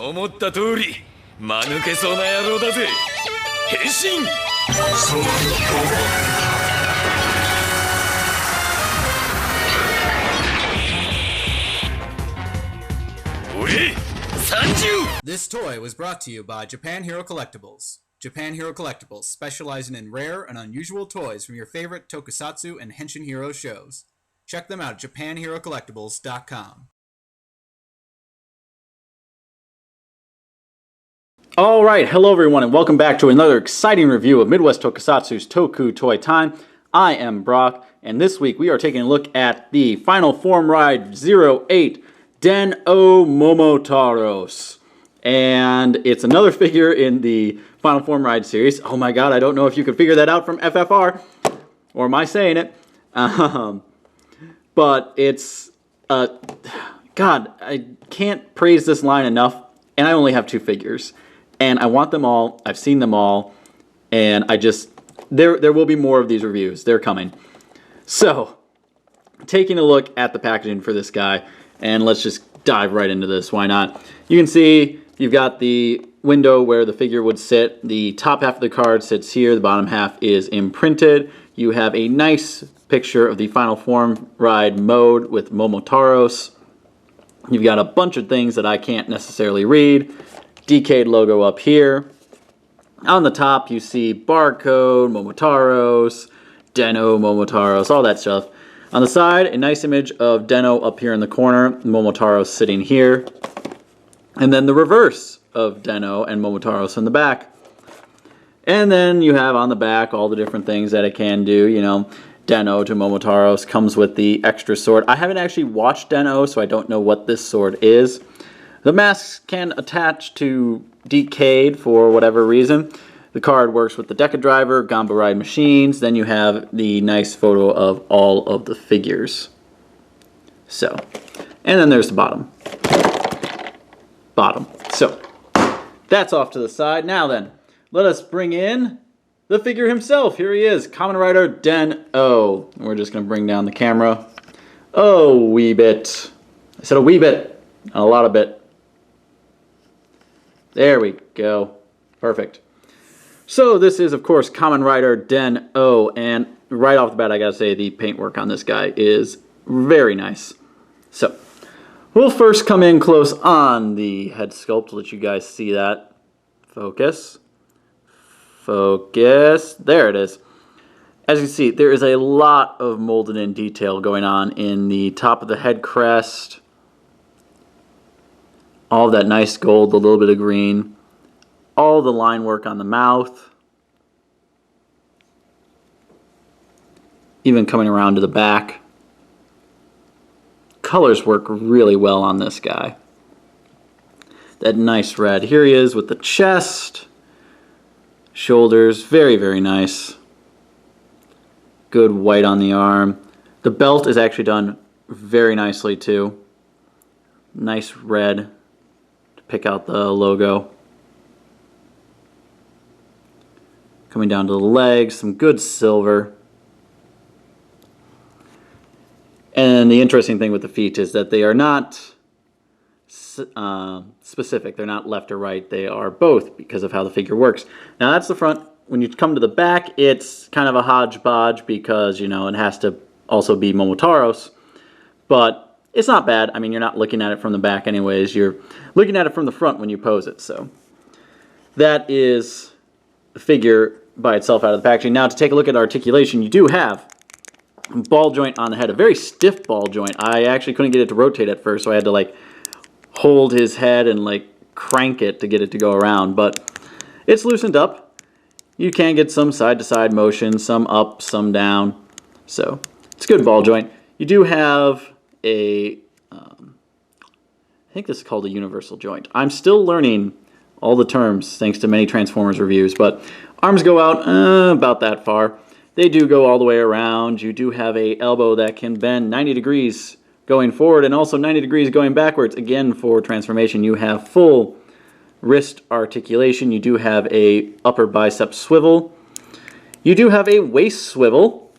思った通り間抜けそうな野郎だぜ。変身。その俺30。 This toy was brought to you by Japan Hero Collectibles. Japan Hero Collectibles, specializing in rare and unusual toys from your favorite tokusatsu and henshin hero shows. Check them out at japanherocollectibles.com. Alright, hello everyone and welcome back to another exciting review of Midwest Tokusatsu's Toku Toy Time. I am Brock, and this week we are taking a look at the Final Form Ride 08 Den-O Momotaros. And it's another figure in the Final Form Ride series. Oh my god, I don't know if you could figure that out from FFR, or am I saying it? But it's, God, I can't praise this line enough, and I only have 2 figures. And I want them all, I've seen them all, and I just, there will be more of these reviews. They're coming. So, taking a look at the packaging for this guy, and let's just dive right into this, why not? You can see you've got the window where the figure would sit. The top half of the card sits here, the bottom half is imprinted. You have a nice picture of the Final Form Ride mode with Momotaros. You've got a bunch of things that I can't necessarily read. Decade logo up here. On the top you see barcode, Momotaros, Den-O Momotaros, all that stuff. On the side, a nice image of Den-O up here in the corner, Momotaros sitting here. And then the reverse of Den-O and Momotaros in the back. And then you have on the back all the different things that it can do, you know. Den-O to Momotaros comes with the extra sword. I haven't actually watched Den-O, so I don't know what this sword is. The masks can attach to Decade for whatever reason. The card works with the Deca Driver, Gamba Ride machines. Then you have the nice photo of all of the figures. So, and then there's the bottom. So, that's off to the side. Now then, let us bring in the figure himself. Here he is, Kamen Rider Den-O. We're just going to bring down the camera a wee bit. I said a wee bit, not a lot of bit. There we go. Perfect. So this is, of course, Kamen Rider Den-O, and right off the bat, I gotta say, the paintwork on this guy is very nice. So, we'll first come in close on the head sculpt to let you guys see that. Focus. Focus. There it is. As you can see, there is a lot of molded in detail going on in the top of the head crest. All of that nice gold, a little bit of green. All the line work on the mouth. Even coming around to the back. Colors work really well on this guy. That nice red. Here he is with the chest. Shoulders, very, very nice. Good white on the arm. The belt is actually done very nicely too. Nice red. Pick out the logo. Coming down to the legs, some good silver. And the interesting thing with the feet is that they are not specific. They're not left or right. They are both because of how the figure works. Now that's the front. When you come to the back, it's kind of a hodgepodge because, you know, it has to also be Momotaros. But it's not bad. I mean, you're not looking at it from the back anyways. You're looking at it from the front when you pose it. So that is the figure by itself out of the packaging. Now to take a look at articulation, you do have a ball joint on the head, a very stiff ball joint. I actually couldn't get it to rotate at first, so I had to like hold his head and like crank it to get it to go around. But it's loosened up. You can get some side-to-side motion, some up, some down. So it's a good ball joint. You do have a, I think this is called a universal joint. I'm still learning all the terms thanks to many Transformers reviews, but arms go out about that far. They do go all the way around. You do have a elbow that can bend 90 degrees going forward and also 90 degrees going backwards. Again, for transformation, you have full wrist articulation. You do have a upper bicep swivel. You do have a waist swivel.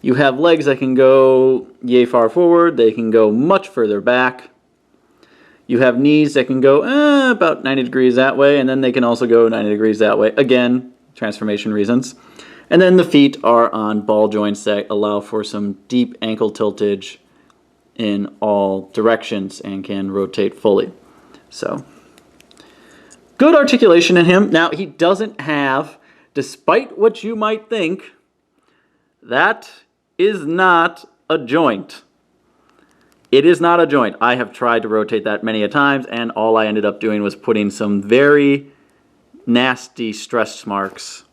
You have legs that can go yay far forward. They can go much further back. You have knees that can go about 90 degrees that way, and then they can also go 90 degrees that way. Again, transformation reasons. And then the feet are on ball joints that allow for some deep ankle tiltage in all directions and can rotate fully. So, good articulation in him. Now, he doesn't have, despite what you might think, that is not a joint. It is not a joint. I have tried to rotate that many a times, and all I ended up doing was putting some very nasty stretch marks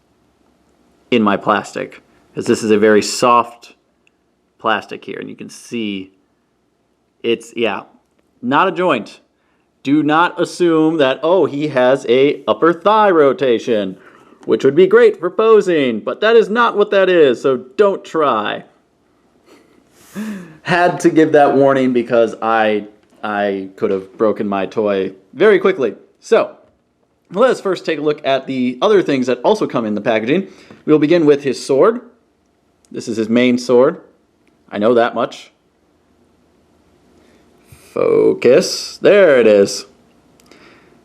in my plastic, because this is a very soft plastic here, and you can see it's, yeah, not a joint. Do not assume that, oh, he has a upper thigh rotation, which would be great for posing, but that is not what that is, so don't try. Had to give that warning because I could have broken my toy very quickly. So, let's first take a look at the other things that also come in the packaging. We'll begin with his sword. This is his main sword. I know that much. Focus. There it is.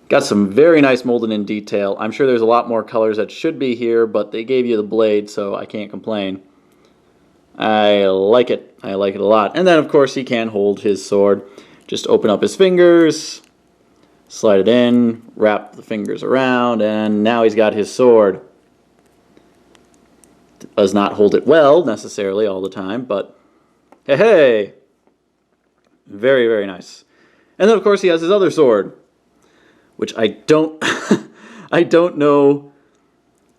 Got some very nice molded in detail. I'm sure there's a lot more colors that should be here, but they gave you the blade, so I can't complain. I like it. I like it a lot. And then, of course, he can hold his sword. Just open up his fingers, slide it in, wrap the fingers around, and now he's got his sword. Does not hold it well, necessarily, all the time, but hey, hey! Very, very nice. And then, of course, he has his other sword, which I don't, I don't know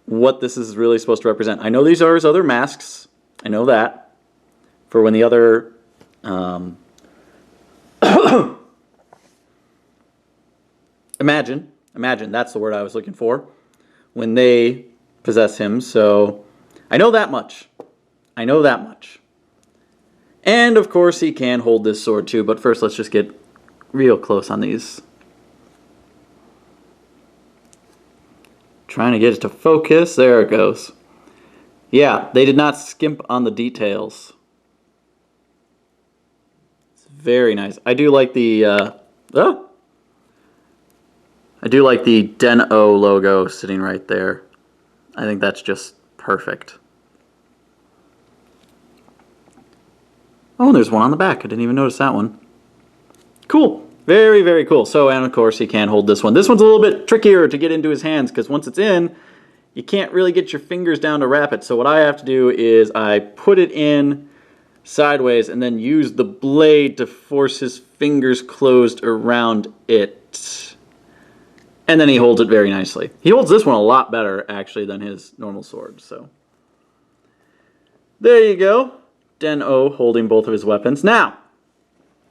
what this is really supposed to represent. I know these are his other masks. I know that. For when the other imagine, that's the word I was looking for. When they possess him, so I know that much. I know that much. And of course he can hold this sword too, but first let's just get real close on these. Trying to get it to focus. There it goes. Yeah, they did not skimp on the details. It's very nice. I do like the I do like the Den-O logo sitting right there. I think that's just perfect. Oh, and there's one on the back. I didn't even notice that one. Cool. Very, very cool. So, and of course, he can hold this one. This one's a little bit trickier to get into his hands because once it's in, you can't really get your fingers down to wrap it. So what I have to do is I put it in sideways and then use the blade to force his fingers closed around it. And then he holds it very nicely. He holds this one a lot better, actually, than his normal sword. So there you go. Den-O holding both of his weapons. Now,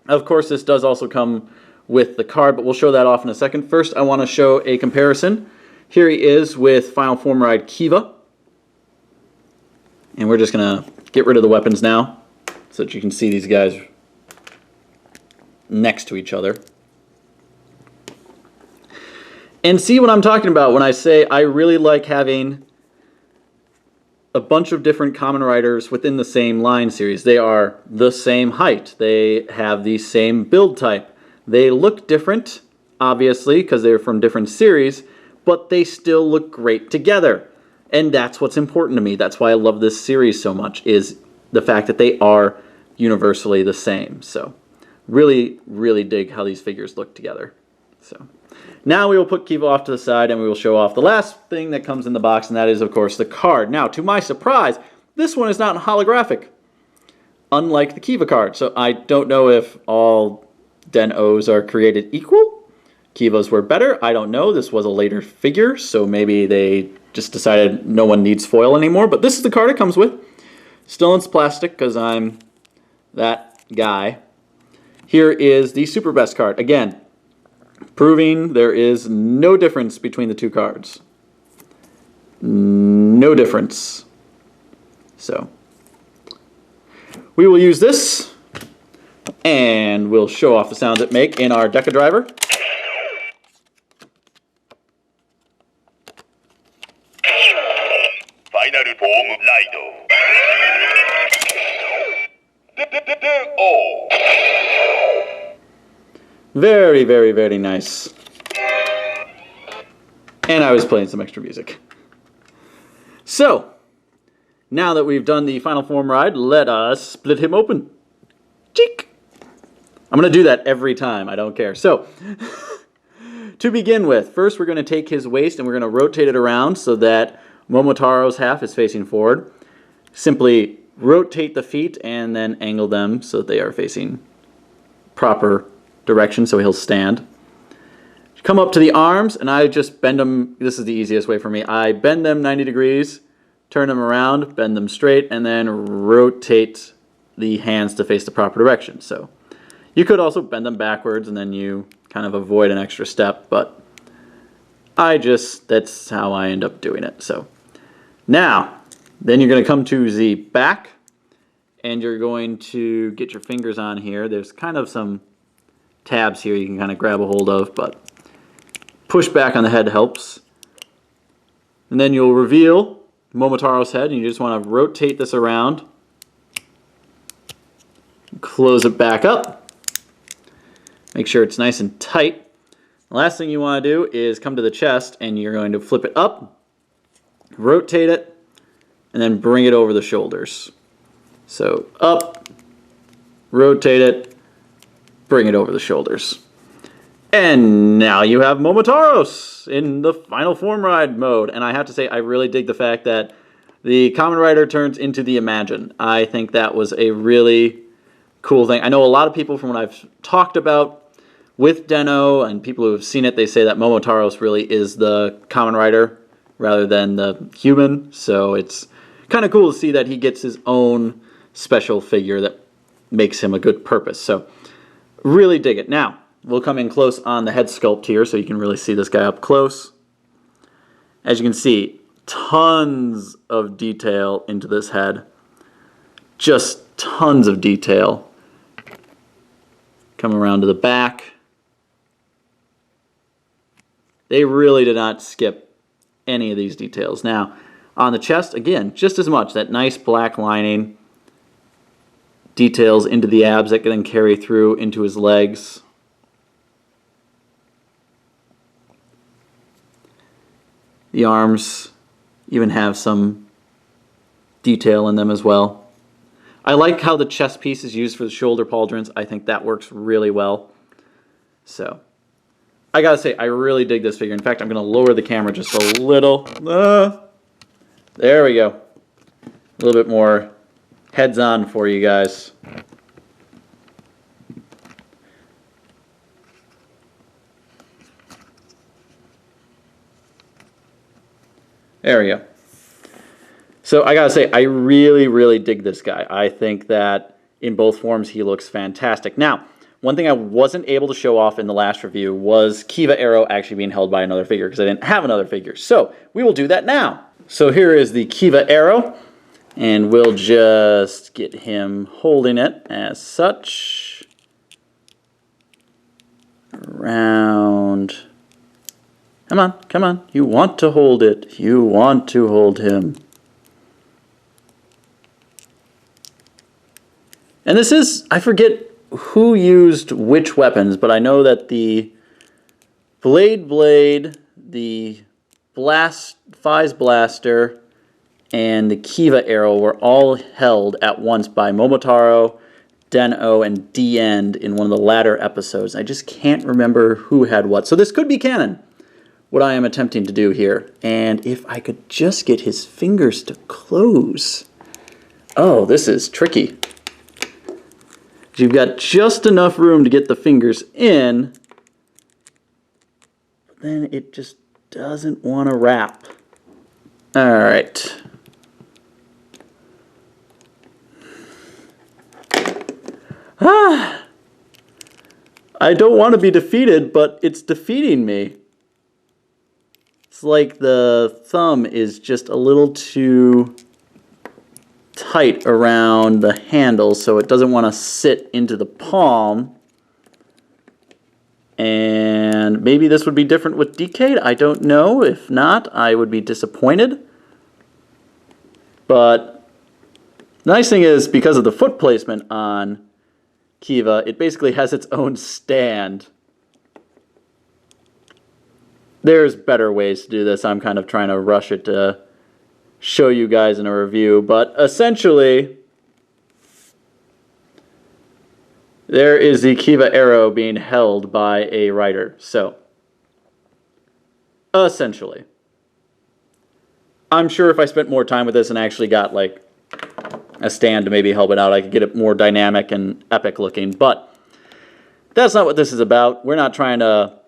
of course, this does also come with the card, but we'll show that off in a second. First, I want to show a comparison. Here he is with Final Form Ride Kiva. And we're just going to get rid of the weapons now so that you can see these guys next to each other. And see what I'm talking about when I say I really like having a bunch of different Kamen Riders within the same line series. They are the same height. They have the same build type. They look different, obviously, because they're from different series, but they still look great together. And that's what's important to me. That's why I love this series so much, is the fact that they are universally the same. So really, really dig how these figures look together. So now we will put Kiva off to the side and we will show off the last thing that comes in the box, and that is, of course, the card. Now, to my surprise, this one is not holographic, unlike the Kiva card. So I don't know if all Den-Os are created equal. Kivas were better. I don't know. This was a later figure, so maybe they just decided no one needs foil anymore. But this is the card it comes with. Still in plastic because I'm that guy. Here is the Super Best card. Again, proving there is no difference between the two cards. No difference. So, we will use this, and we'll show off the sounds it make in our Deca driver. Final Form Rider. Very, very, very nice. And I was playing some extra music. So, now that we've done the final form ride, let us split him open. Cheek! I'm going to do that every time. I don't care. So, to begin with, first we're going to take his waist and we're going to rotate it around so that Momotaro's half is facing forward. Simply rotate the feet and then angle them so that they are facing proper direction so he'll stand. Come up to the arms and I just bend them. This is the easiest way for me. I bend them 90 degrees, turn them around, bend them straight, and then rotate the hands to face the proper direction. So you could also bend them backwards and then you kind of avoid an extra step, but that's how I end up doing it. So now, then you're going to come to the back and you're going to get your fingers on here. There's kind of some tabs here you can kind of grab a hold of, but push back on the head helps. And then you'll reveal Momotaro's head, and you just want to rotate this around. Close it back up. Make sure it's nice and tight. The last thing you want to do is come to the chest, and you're going to flip it up, rotate it, and then bring it over the shoulders. So up, rotate it, bring it over the shoulders. And now you have Momotaros in the final form ride mode. And I have to say, I really dig the fact that the Kamen Rider turns into the Imagine. I think that was a really cool thing. I know a lot of people from what I've talked about with Den-O and people who have seen it, they say that Momotaros really is the Kamen Rider rather than the human. So it's kind of cool to see that he gets his own special figure that makes him a good purpose. So really dig it. Now, we'll come in close on the head sculpt here so you can really see this guy up close. As you can see, tons of detail into this head. Just tons of detail. Come around to the back. They really did not skip any of these details. Now, on the chest, again, just as much. That nice black lining. Details into the abs that can then carry through into his legs. The arms even have some detail in them as well. I like how the chest piece is used for the shoulder pauldrons. I think that works really well. So, I gotta say, I really dig this figure. In fact, I'm gonna lower the camera just a little. There we go. A little bit more heads on for you guys. There we go. So I gotta say, I really, really dig this guy. I think that in both forms he looks fantastic. Now, one thing I wasn't able to show off in the last review was Kiva Arrow actually being held by another figure because I didn't have another figure. So we will do that now. So here is the Kiva Arrow, and we'll just get him holding it as such. Around. Come on, come on. You want to hold it. You want to hold him. And this is, I forget who used which weapons, but I know that the Blade, the Fize Blaster, and the Kiva Arrow were all held at once by Momotaro, Den-O, and D-End in one of the latter episodes. I just can't remember who had what. So this could be canon, what I am attempting to do here. And if I could just get his fingers to close. Oh, this is tricky. You've got just enough room to get the fingers in, but then it just doesn't want to wrap. All right. I don't want to be defeated, but it's defeating me. It's like the thumb is just a little too tight around the handle, so it doesn't want to sit into the palm. And maybe this would be different with Decade. I don't know. If not, I would be disappointed. But the nice thing is, because of the foot placement on Kiva, it basically has its own stand there's better ways to do this. I'm kind of trying to rush it to show you guys in a review, but essentially, there is the Kiva arrow being held by a rider. So, essentially, I'm sure if I spent more time with this and actually got like a stand to maybe help it out, I could get it more dynamic and epic looking, but that's not what this is about. We're not trying to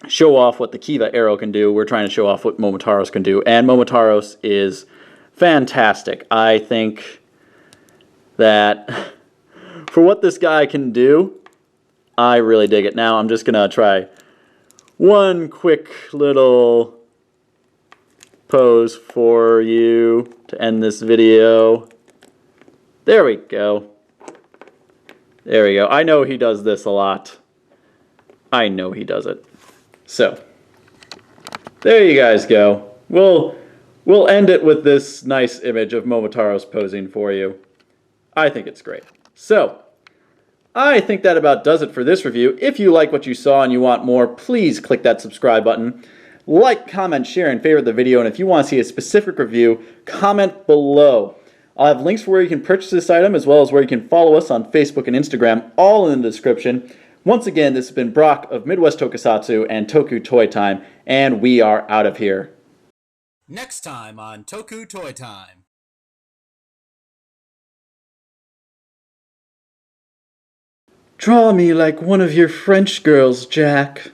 show off what the Kiva arrow can do. We're trying to show off what Momotaros can do, and Momotaros is fantastic. I think that for what this guy can do, I really dig it. Now I'm just gonna try one quick little pose for you to end this video. There we go. There we go. I know he does this a lot. I know he does it. So, there you guys go. We'll end it with this nice image of Momotaros posing for you. I think it's great. So, I think that about does it for this review. If you like what you saw and you want more, please click that subscribe button. Like, comment, share, and favorite the video. And if you want to see a specific review, comment below. I'll have links for where you can purchase this item, as well as where you can follow us on Facebook and Instagram, all in the description. Once again, this has been Brock of Midwest Tokusatsu and Toku Toy Time, and we are out of here. Next time on Toku Toy Time. Draw me like one of your French girls, Jack.